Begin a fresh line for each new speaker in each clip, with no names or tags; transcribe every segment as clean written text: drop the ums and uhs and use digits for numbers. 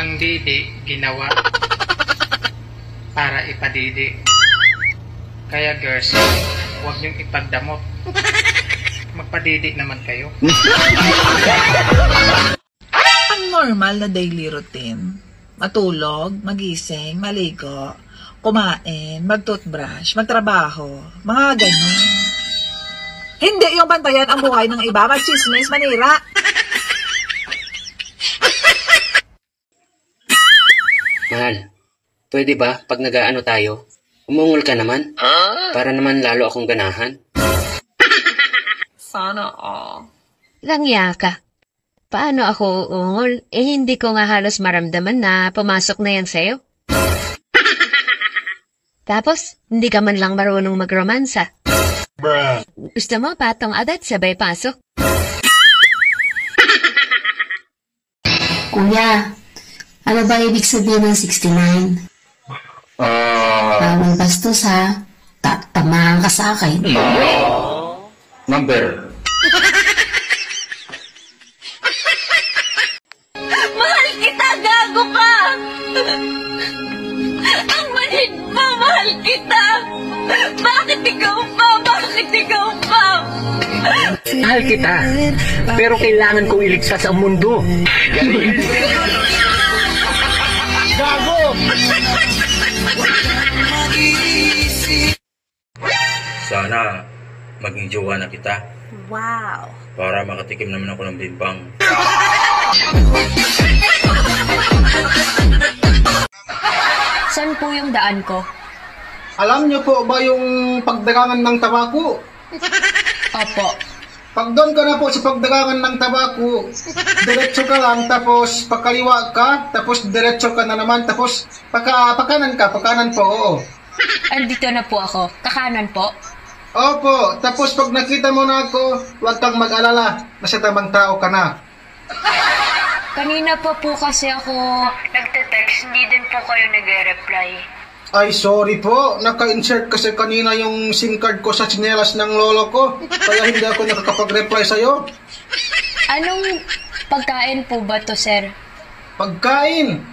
Ang didi ginawa para ipadidi. Kaya girls, huwag niyong ipagdamot. Magpadidi naman kayo.
Ang normal na daily routine. Matulog, magising, maligo, kumain, mag-toothbrush, magtrabaho, mga ganun. Hindi yung bantayan ang buhay ng iba, mag-chismis, manira.
Mahal, pwede ba pag nag-aano tayo, umungol ka naman? Para naman lalo akong ganahan.
Sana all.
Langya ka. Paano ako uungol? Hindi ko nga halos maramdaman na pumasok na yan sa'yo. Tapos, hindi ka man lang marunong magromansa. Gusto mo patong agad sabay pasok?
Kuya, ano ba ibig sabihin ng 69? Bawal bastos ha. Tamaan ka sa akin.
Number.
Mahal kita, gago ka! Ang manhid pa, mahal kita! Bakit ikaw pa? Bakit ikaw pa?
Mahal kita, pero kailangan kong iligtas ang mundo. Gago!
Sana maging jowa na kita.
Wow!
Para makatikim naman ako ng bimbang.
Saan po yung daan ko?
Alam niyo po ba yung pagdagangan ng tabako?
Opo.
Pag doon ka na po sa pagdagangan ng tabako, diretso ka lang, tapos pagkaliwa ka, tapos diretso ka na naman, tapos pakanan po, oo.
Andito na po ako. Kakanan po?
Opo, tapos pag nakita mo na ako, huwag kang mag-alala, nasa tamang tao ka na.
Kanina pa po kasi ako nagte-text, hindi din po kayo nag-reply.
Ay, sorry po, naka-insert kasi kanina yung SIM card ko sa tsinelas ng lolo ko, kaya hindi ako nakakapag-reply sa'yo.
Anong pagkain po ba to, sir?
Pagkain?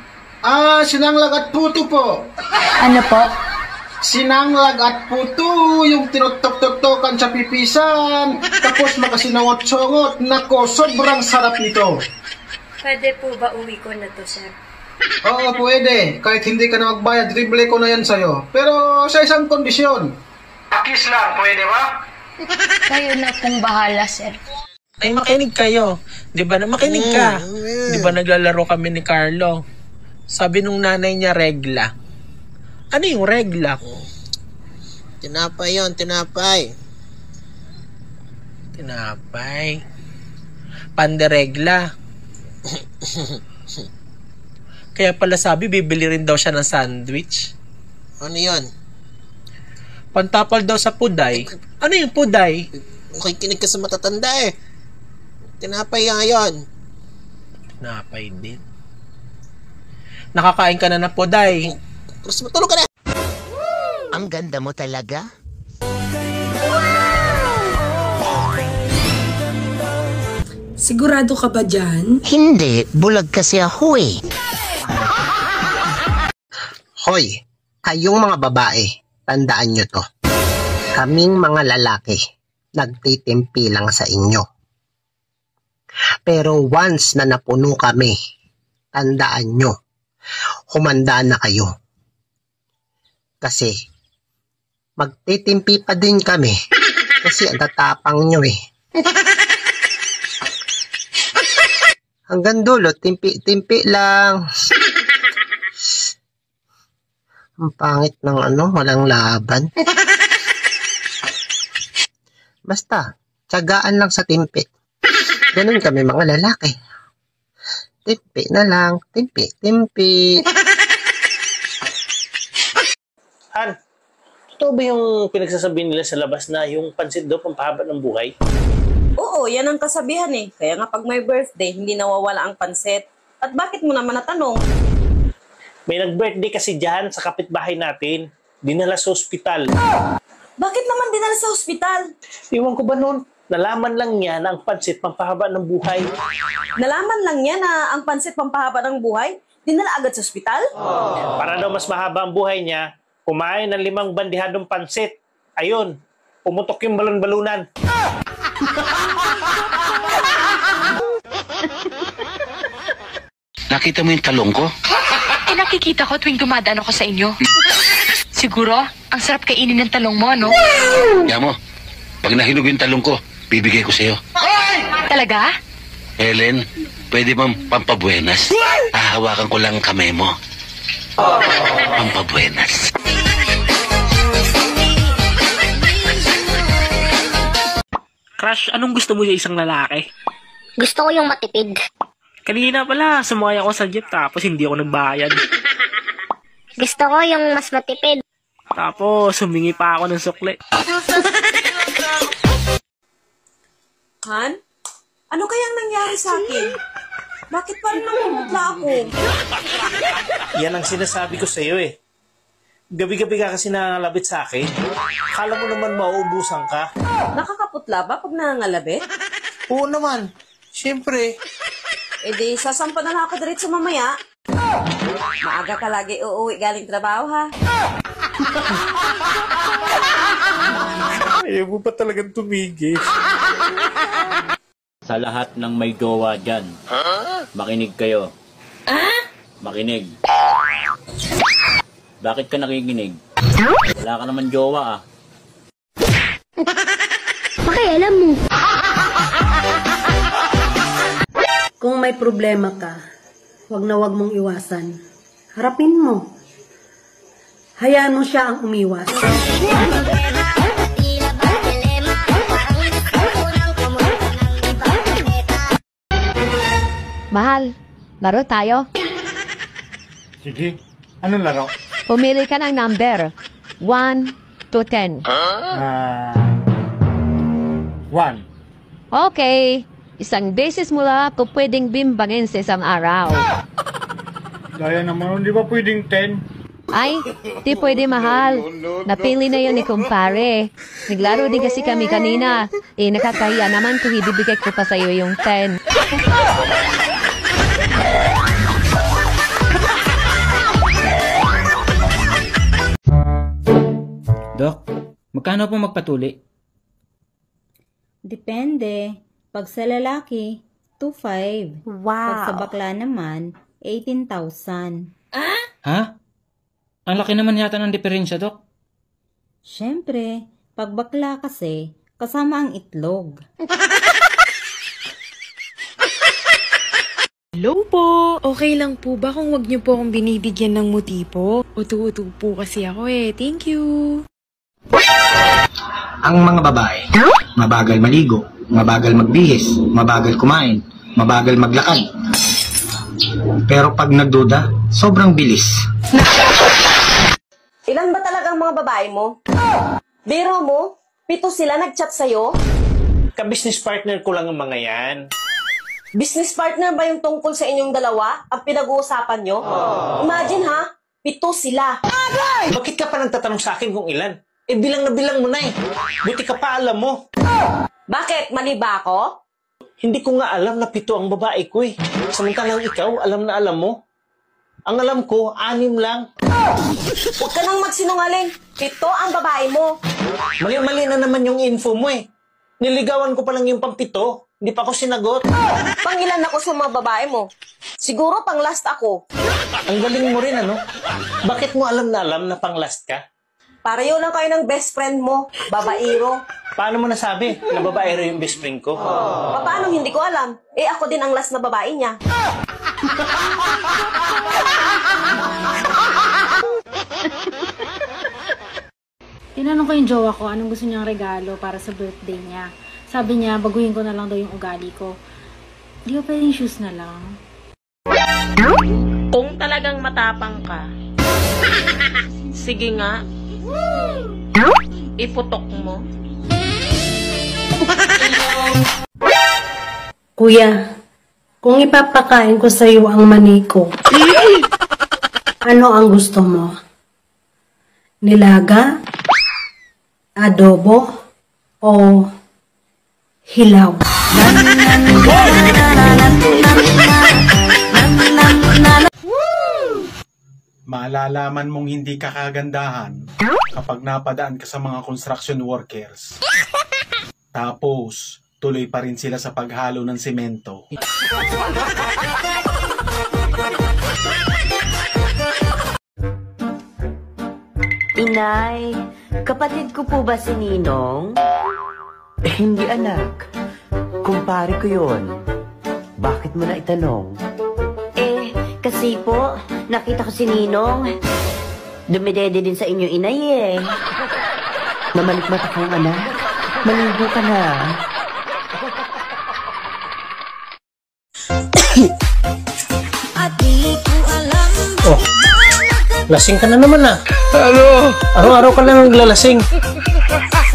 Sinanglag at puto po.
Ano po?
Sinanglag at puto, yung tinutok-tok-tokan sa pipisan, tapos makasinangot-songot. Nako, sobrang sarap nito.
Pwede po ba uwi ko na to, sir?
Oo, pwede. Kahit hindi ka na magbayad, dribble ko na yan sa'yo. Pero sa isang kondisyon. Pakis lang, pwede ba?
Kayo na pong bahala, sir.
Ay, makinig kayo. Di ba na makinig ka? Di ba naglalaro kami ni Carlo? Sabi nung nanay niya, regla. Ano yung regla?
Tinapay yun, tinapay.
Tinapay. Panderegla. Kaya pala sabi, bibili rin daw siya ng sandwich.
Ano yun?
Pantapal daw sa puday. Ano yung puday?
Makikinig ka sa matatanda eh. Tinapay nga yun.
Tinapay din. Nakakain ka na ng puday.
Terus matulog ka na.
Ang ganda mo talaga.
Sigurado ka ba dyan?
Hindi, bulag kasi ako eh.
Hoy, kayong mga babae, tandaan nyo to. Kaming mga lalaki, nagtitimpi lang sa inyo. Pero once na napuno kami, tandaan nyo, humanda na kayo. Kasi, magtitimpi pa din kami. Kasi ang tatapang nyo eh. Hanggang dulo, timpi-timpi lang. Ang pangit ng walang laban. Basta, tiyagaan lang sa timpi. Ganun kami mga lalaki. Timpi na lang, timpi.
Han, totoo ba yung pinagsasabi nila sa labas na yung pansit daw pampahaba ng buhay?
Oo, yan ang kasabihan eh. Kaya nga pag may birthday, hindi nawawala ang pansit. At bakit mo naman natanong?
May nag-birthday kasi dyan sa kapitbahay natin. Dinala sa ospital.
Bakit naman dinala sa ospital?
Iwan ko ba noon? Nalaman lang niya na ang pansit pampahaba ng buhay.
Nalaman lang niya na ang pansit pampahaba ng buhay? Dinala agad sa ospital?
Para daw mas mahaba ang buhay niya, kumain ng 5 bandihadong pansit. Ayun, pumutok yung balon-balunan.
Nakita mo yung talong ko?
Eh, nakikita ko tuwing dumadaan ako sa inyo. Siguro, ang sarap kainin ng talong mo, no?
Yamo, pag nahinog yung talong ko, bibigay ko sa'yo.
Talaga?
Helen, pwede bang pampabuenas? Hahawakan ko lang ang kamay mo. Pampabuenas.
Crush, anong gusto mo sa isang lalaki?
Gusto ko yung matipid.
Kanina pala, sumakay ako sa jeep tapos hindi ako nagbayad.
Gusto ko yung mas matipid.
Tapos, humingi pa ako ng sukli.
Han? Ano kayang nangyari sa akin? Bakit parang namumutla ako?
Yan ang sinasabi ko sa'yo eh. Gabi-gabi ka kasi nangangalabit sa akin. Akala mo naman mauubusan ka.
Nakakaputla ba pag nangangalabit?
Oo naman. Siyempre.
E di, sasampa na lang ako diretso mamaya. Maaga ka lagi uuwi galing trabaho, ha?
Ayaw mo pa talagang tumigil.
Sa lahat ng may jowa dyan, makinig kayo. Makinig. Bakit ka nakikinig? Wala ka naman jowa ah.
Pakialam mo.
Kung may problema ka, wag na wag mong iwasan. Harapin mo. Hayaan mo siya ang umiwas.
Mahal, laro tayo.
Sige, anong laro?
Pumili ka ng number. 1 to 10.
1.
Okay. Isang beses mo lang ako pwedeng bimbangin sa isang araw.
Gaya naman, di ba pwedeng 10?
Ay, di pwede mahal. Napili na yun ni kumpare. Naglaro din kasi kami kanina. Eh, nakakahiya naman kung ibibigay ko pa sa'yo yung 10.
Dok, magkano po magpatuli?
Depende. Pag sa lalaki, 2,500.
Wow.
Pag sa bakla naman, 18,000.
Ha? Ang laki naman yata ng diferensya, Dok.
Siyempre, pag bakla kasi, kasama ang itlog.
Hello po! Okay lang po ba kung wag niyo po akong binibigyan ng motibo? Utu-utu po kasi ako eh. Thank you!
Ang mga babae, mabagal maligo, mabagal magbihis, mabagal kumain, mabagal maglakad. Pero pag nagduda, sobrang bilis.
Ilan ba talagang mga babae mo? Biro mo? 7 sila nag-chat sa'yo?
Ka-business partner ko lang ang mga yan.
Business partner ba yung tungkol sa inyong dalawa? Ang pinag-uusapan nyo? Imagine ha, 7 sila.
Bakit ka pa nagtatanong sa akin kung ilan? Eh, bilang na bilang mo na eh. Buti ka pa alam mo.
Bakit? Mali ba ako?
Hindi ko nga alam na 7 ang babae ko eh. Samantalang ikaw, alam na alam mo. Ang alam ko, 6 lang.
Huwag ka nang magsinungaling. 7 ang babae mo.
Mali-mali na naman yung info mo eh. Niligawan ko pa lang yung pang-7. Hindi pa ako sinagot.
Pangilan ako sa mga babae mo? Siguro pang last ako.
Ang galing mo rin ano? Bakit mo alam na pang-last ka?
Pareho lang kayo ng best friend mo, babaero.
Paano mo nasabi na babaero yung best friend ko?
Paano hindi ko alam? Eh ako din ang last na babae niya.
Tinanong ko yung jowa ko anong gusto niyang regalo para sa birthday niya. Sabi niya, baguhin ko na lang daw yung ugali ko. Di ba pwedeng shoes na lang?
Kung talagang matapang ka, sige nga, iputok mo.
Kuya, kung ipapakain ko sa iyo ang maniko, ano ang gusto mo? Nilaga? Adobo? O hilaw.
Malalaman mong hindi ka kagandahan kapag napadaan ka sa mga construction workers. Tapos, tuloy pa rin sila sa paghalo ng semento.
Inay, kapatid ko po ba si Ninong? Hindi anak. Kumpare ko yun. Bakit mo na itanong? Kasi po, nakita ko si Ninong. Dumidede din sa inyo inay eh. Namalikmata kang anak. Maligo ka na.
Oh, lasing ka na naman ah. Ano? Araw-araw ka lang naglalasing.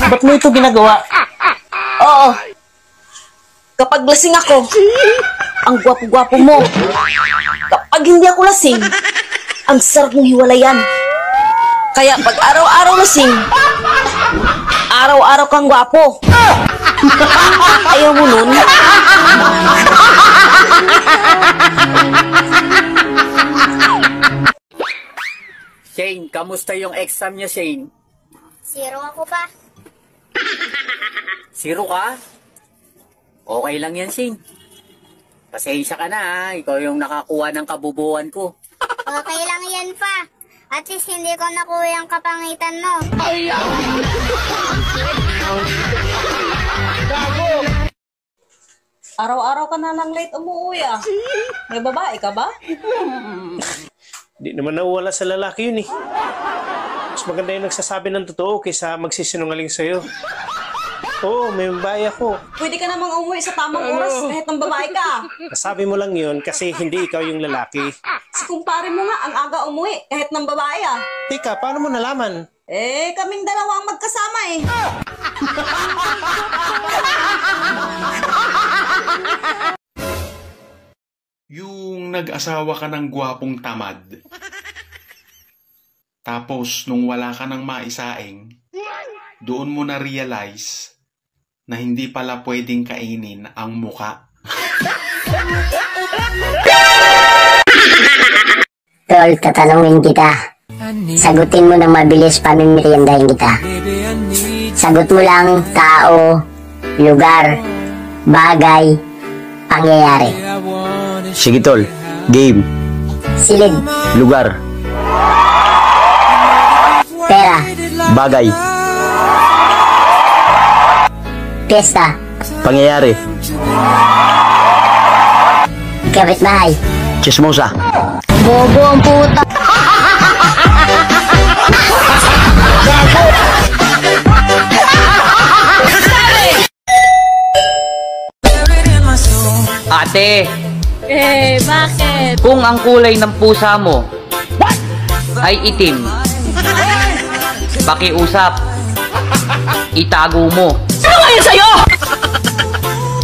Ba't mo ito ginagawa?
Oo. Kapag lasing ako, ang gwapo-gwapo mo. Kapag hindi ako lasing, ang sarap mong hiwalayan. Kaya pag araw-araw lasing, araw-araw kang gwapo. Ayaw mo nun?
Shane, kamusta yung exam niya, Shane?
0 ako pa.
0 ka? Okay lang yan, Shane. Pasensya ka na, ha? Ikaw yung nakakuha ng kabubuan ko.
Okay lang yan pa. At least hindi ko nakuha yung kapangitan mo.
Araw-araw ka na lang late umuwi ah. May babae ka ba?
Di naman nawawala sa lalaki yun eh. Mas maganda yung nagsasabi ng totoo kaysa magsisinungaling sa'yo. Oo, may babae ako.
Pwede ka namang umuwi sa tamang oras kahit ng babae ka.
Nasabi mo lang yun kasi hindi ikaw yung lalaki.
Si kumpare mo nga ang aga umuwi kahit ng babae ah.
Tika, paano mo nalaman?
Kaming dalawa ang magkasama eh.
Yung nag-asawa ka ng gwapong tamad. Tapos, nung wala ka ng maisaing, doon mo na-realize na hindi pala pwedeng kainin ang muka.
Tol, tatanungin kita. Sagutin mo ng mabilis, pamimeriendahin kita. Sagot mo lang tao, lugar, bagay, pangyayari.
Sige tol, game,
Silid,
lugar,
pera,
bagay,
piyesta,
pangyayari,
kapitbahay.
chismosa.
Bobo ang puta.
Ate,
Bakit?
kung ang kulay ng pusa mo ay itim, pakiusap, itago mo.
Ano ngayon sa'yo?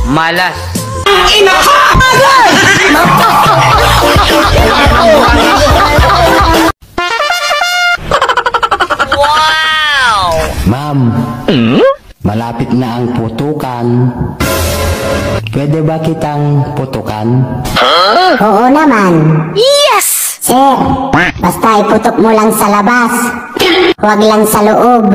Malas.
Ma'am, malapit na ang putukan. Pwede ba kitang putukan?
Oo naman. Yes! Sir, basta iputok mo lang sa labas. Huwag lang sa loob.